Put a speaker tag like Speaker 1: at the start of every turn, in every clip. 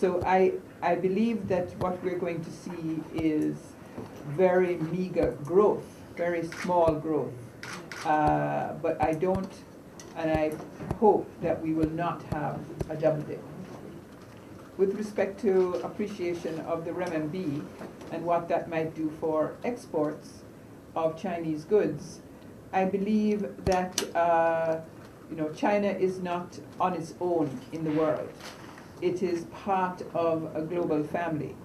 Speaker 1: So I believe that what we're going to see is very meager growth, very small growth. But I don't, and I hope that we will not have a double dip. With respect to appreciation of the renminbi and what that might do for exports of Chinese goods, I believe that China is not on its own in the world. It is part of a global family.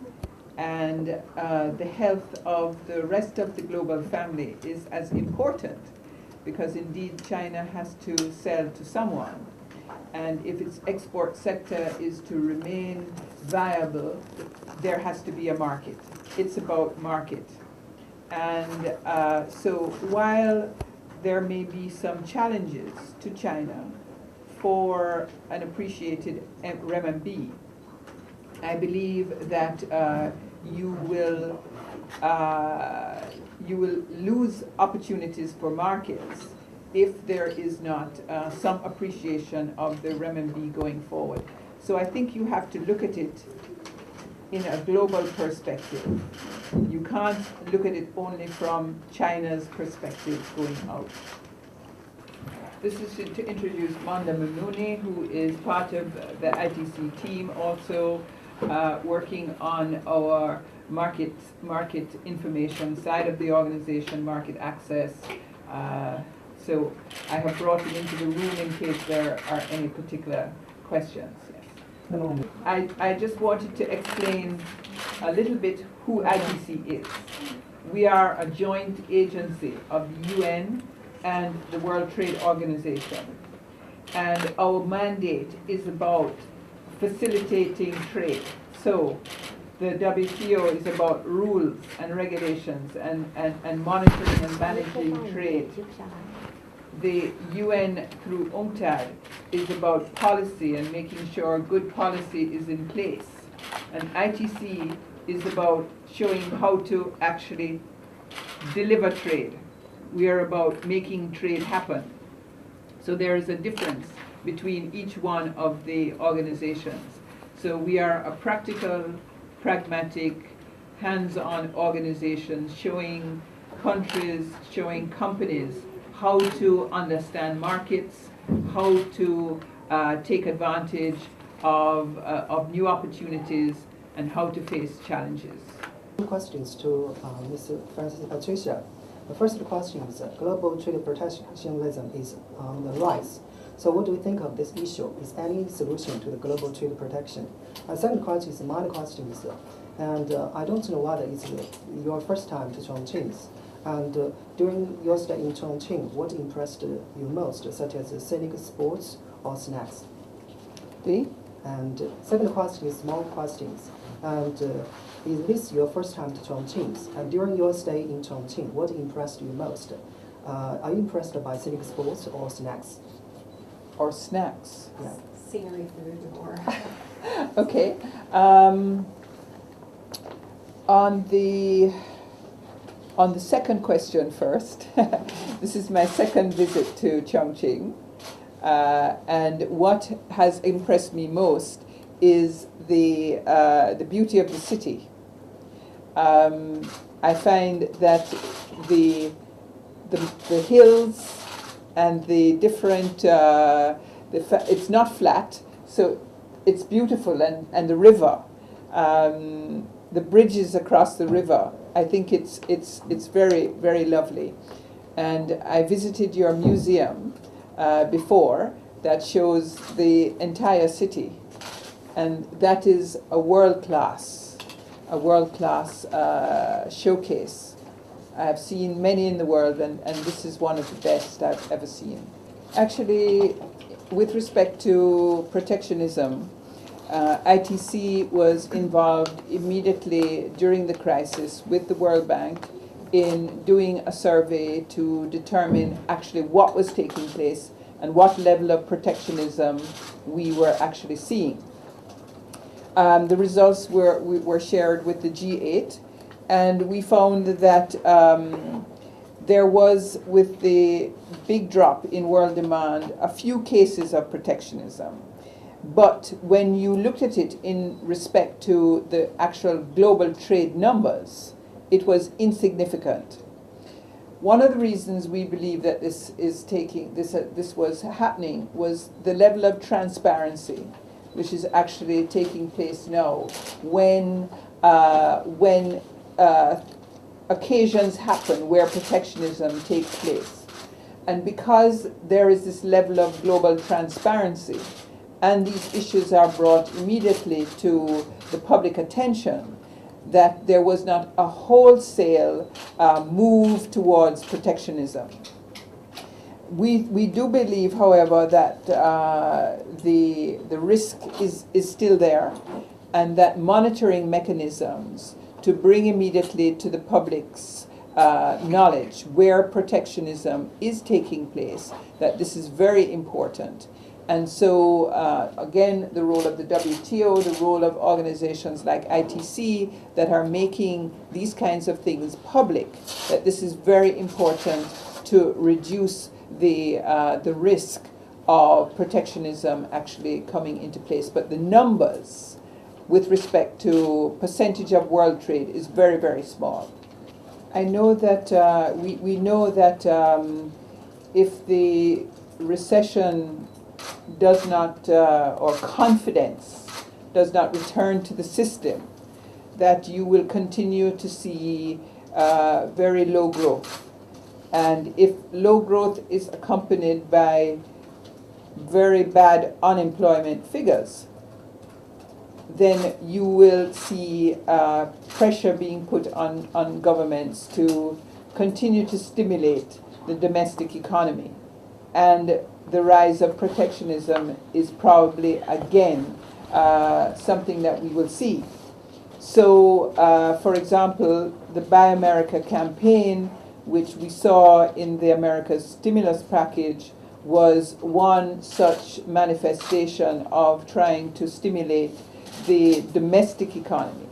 Speaker 1: And the health of the rest of the global family is as important, because indeed China has to sell to someone. And if its export sector is to remain viable, there has to be a market. It's about market. And so while there may be some challenges to China for an appreciated renminbi, I believe that you will lose opportunities for markets if there is not some appreciation of the renminbi going forward. So I think you have to look at it in a global perspective. You can't look at it only from China's perspective going out. This is to introduce Manda Mumuni, who is part of the ITC team, also working on our market information side of the organization, market access. So I have brought it into the room in case there are any particular questions. Yes. I just wanted to explain a little bit who ITC is. We are a joint agency of the UN and the World Trade Organization. And our mandate is about facilitating trade. So the WTO is about rules and regulations and monitoring and managing trade. The UN through UNCTAD is about policy and making sure good policy is in place. And ITC is about showing how to actually deliver trade. We are about making trade happen. So there is a difference between each one of the organizations. So we are a practical, pragmatic, hands-on organization showing countries, showing companies how to understand markets, how to take advantage of new opportunities, and how to face challenges.
Speaker 2: Questions to Ms. Francis Patricia. The first question is global trade protectionism is on the rise. So what do we think of this issue? Is any solution to the global trade protection? Second question is my question is, and I don't know whether it's your first time to Chongqing. And during your stay in Chongqing, what impressed you most, such as scenic sports or snacks? And second question is small questions. And is this your first time to Chongqing? And during your stay in Chongqing, what impressed you most? Are you impressed by scenic sports or snacks?
Speaker 1: Or snacks?
Speaker 2: Yeah.
Speaker 3: Scenery food or...
Speaker 1: Okay. On the second question first, this is my second visit to Chongqing. And what has impressed me most is the beauty of the city. I find that the hills and the different, it's not flat, so it's beautiful, and the river, the bridges across the river. I think it's very, very lovely. And I visited your museum before that shows the entire city. And that is a world-class showcase. I've seen many in the world, and this is one of the best I've ever seen. Actually, with respect to protectionism, ITC was involved immediately during the crisis with the World Bank in doing a survey to determine actually what was taking place and what level of protectionism we were actually seeing. The results were shared with the G8, and we found that there was, with the big drop in world demand, a few cases of protectionism. But when you looked at it in respect to the actual global trade numbers, it was insignificant. One of the reasons we believe that this was happening was the level of transparency, which is actually taking place now when occasions happen where protectionism takes place. And because there is this level of global transparency, and these issues are brought immediately to the public attention, that there was not a wholesale move towards protectionism. We do believe, however, that the risk is still there, and that monitoring mechanisms to bring immediately to the public's knowledge where protectionism is taking place, that this is very important. And so, again, the role of the WTO, the role of organizations like ITC that are making these kinds of things public, that this is very important to reduce the risk of protectionism actually coming into place. But the numbers with respect to percentage of world trade is very, very small. I know that we know that if the recession does not, or confidence does not return to the system, that you will continue to see very low growth. And if low growth is accompanied by very bad unemployment figures, then you will see pressure being put on governments to continue to stimulate the domestic economy. And the rise of protectionism is probably, again, something that we will see. So, for example, the Buy America campaign, which we saw in the America's stimulus package, was one such manifestation of trying to stimulate the domestic economy.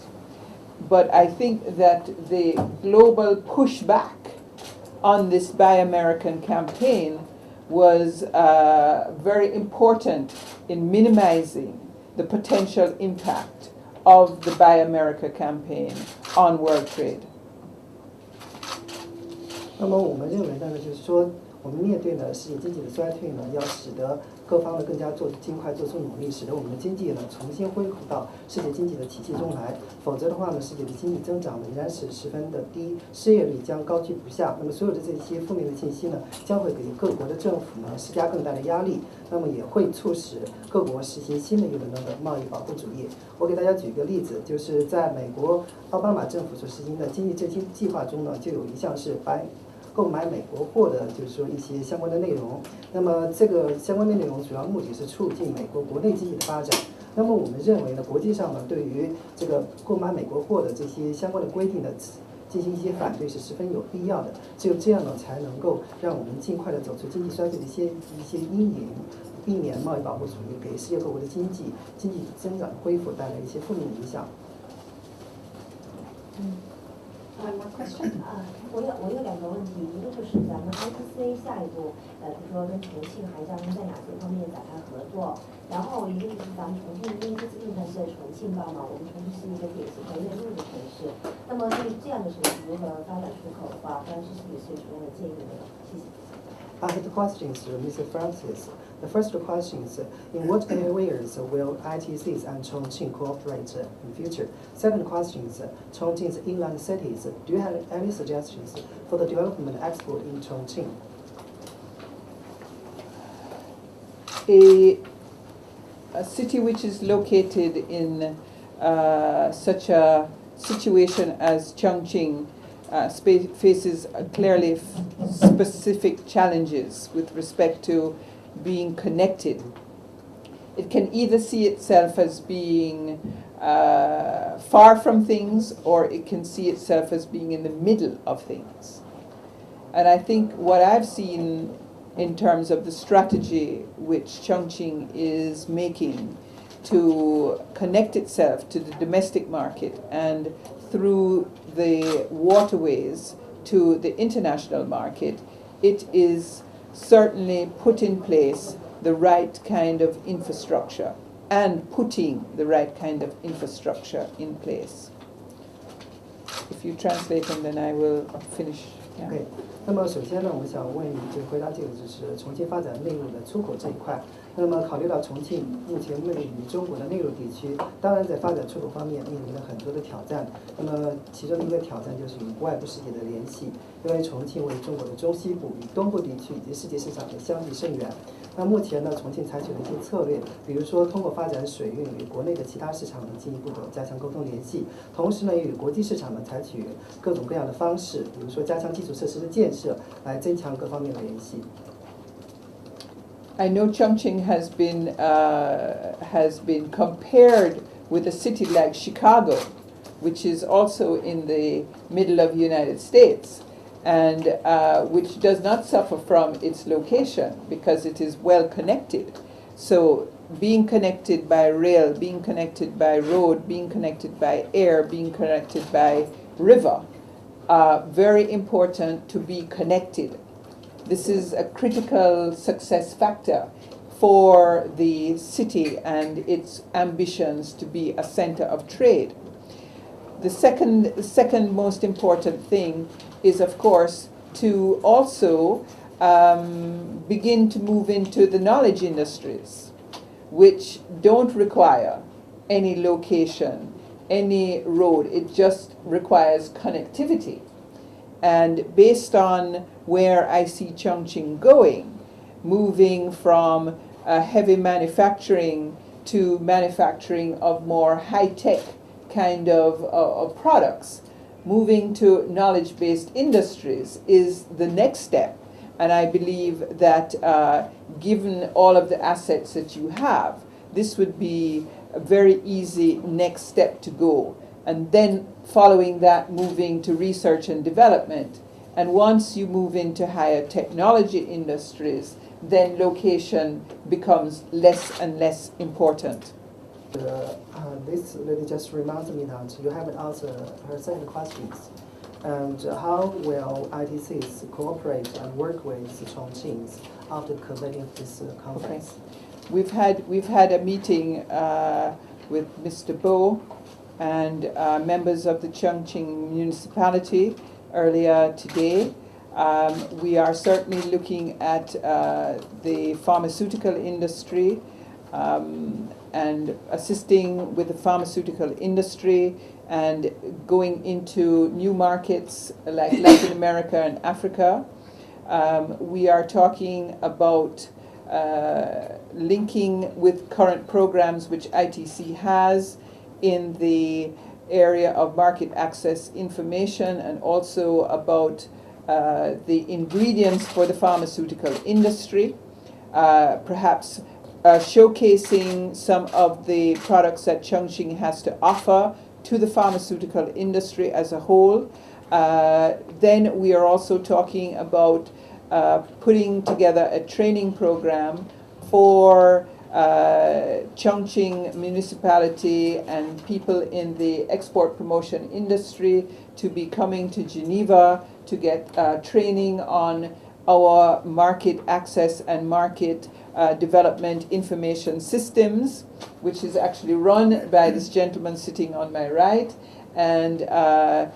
Speaker 1: But I think that the global pushback on this Buy American campaign was very important in minimizing the potential impact of the Buy America campaign on world trade.
Speaker 2: 那么我们认为呢，就是说，我们面对呢世界经济的衰退呢，要使得各方呢更加尽快做出努力，使得我们的经济呢重新恢复到世界经济的体系中来。否则的话呢，世界的经济增长仍然是十分的低，失业率将高居不下。那么所有的这些负面的信息呢，将会给各国的政府呢施加更大的压力，那么也会促使各国实行新的一轮的贸易保护主义。我给大家举一个例子，就是在美国奥巴马政府所实行的经济振兴计划中呢，就有一项是购买美国货的，就是说一些相关的内容。那么这个相关的内容主要目的是促进美国国内经济的发展。那么我们认为呢，国际上呢对于这个购买美国货的这些相关的规定呢，进行一些反对是十分有必要的。只有这样呢，才能够让我们尽快的走出经济衰退的一些阴影，避免贸易保护主义给世界各国的经济增长恢复带来一些负面影响。
Speaker 3: One more question.
Speaker 4: 我有两个问题，一个就是咱们 ITC 下一步，比如说跟重庆还将在哪些方面展开合作？然后一个就是咱们重庆，因为这次论坛是在重庆办嘛，我们重庆是一个典型的内陆的城市。那么对于这样的城市如何发展出口的话，Francis是有什么样的建议没有？谢谢。
Speaker 2: I have the questions to Mr. Francis. The first question is, in what areas will ITCs and Chongqing cooperate in future? Second question is, Chongqing's inland cities, do you have any suggestions for the development export in Chongqing?
Speaker 1: A city which is located in such a situation as Chongqing faces clearly specific challenges with respect to being connected. It can either see itself as being far from things, or it can see itself as being in the middle of things. And I think what I've seen in terms of the strategy which Chongqing is making to connect itself to the domestic market and through the waterways to the international market, it is certainly put in place the right kind of infrastructure. and putting the right kind of infrastructure in place. If you translate and then I will finish. Yeah.
Speaker 2: OK，那么首先呢，我想问你，就回答这个就是重庆发展内陆的出口这一块。那么考虑到重庆目前位于中国的内陆地区，当然在发展出口方面面临了很多的挑战。那么其中的一个挑战就是与外部世界的联系，因为重庆为中国的中西部与东部地区以及世界市场的相距甚远。那目前呢，重庆采取了一些策略，比如说通过发展水运与国内的其他市场呢进一步的加强沟通联系，同时呢与国际市场呢采取各种各样的方式，比如说加强基础设施的建设，来增强各方面的联系。
Speaker 1: I know Chongqing has been compared with a city like Chicago, which is also in the middle of the United States, and which does not suffer from its location because it is well connected. So being connected by rail, being connected by road, being connected by air, being connected by river, very important to be connected. This is a critical success factor for the city and its ambitions to be a center of trade. The second most important thing is, of course, to also begin to move into the knowledge industries, which don't require any location, any road. It just requires connectivity. And based on where I see Chongqing going, moving from heavy manufacturing to manufacturing of more high-tech kind of products, moving to knowledge-based industries is the next step. And I believe that given all of the assets that you have, this would be a very easy next step to go. And then following that, moving to research and development. And once you move into higher technology industries, then location becomes less and less important.
Speaker 2: This lady just reminds me that you haven't answered her second questions. And how will ITCs cooperate and work with Chongqing after convening this conference?
Speaker 1: Okay. We've had a meeting with Mr. Bo and members of the Chongqing municipality earlier today. We are certainly looking at the pharmaceutical industry and assisting with the pharmaceutical industry and going into new markets like Latin America and Africa. We are talking about linking with current programs which ITC has in the area of market access information and also about the ingredients for the pharmaceutical industry, perhaps showcasing some of the products that Chongqing has to offer to the pharmaceutical industry as a whole. Then we are also talking about putting together a training program for Chongqing municipality and people in the export promotion industry to be coming to Geneva to get training on our market access and market development information systems, which is actually run by this gentleman sitting on my right. And there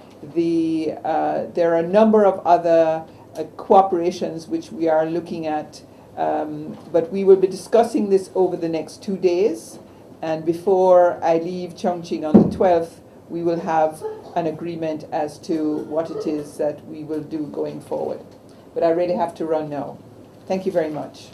Speaker 1: are a number of other cooperations which we are looking at. But we will be discussing this over the next 2 days, and before I leave Chongqing on the 12th, we will have an agreement as to what it is that we will do going forward. But I really have to run now. Thank you very much.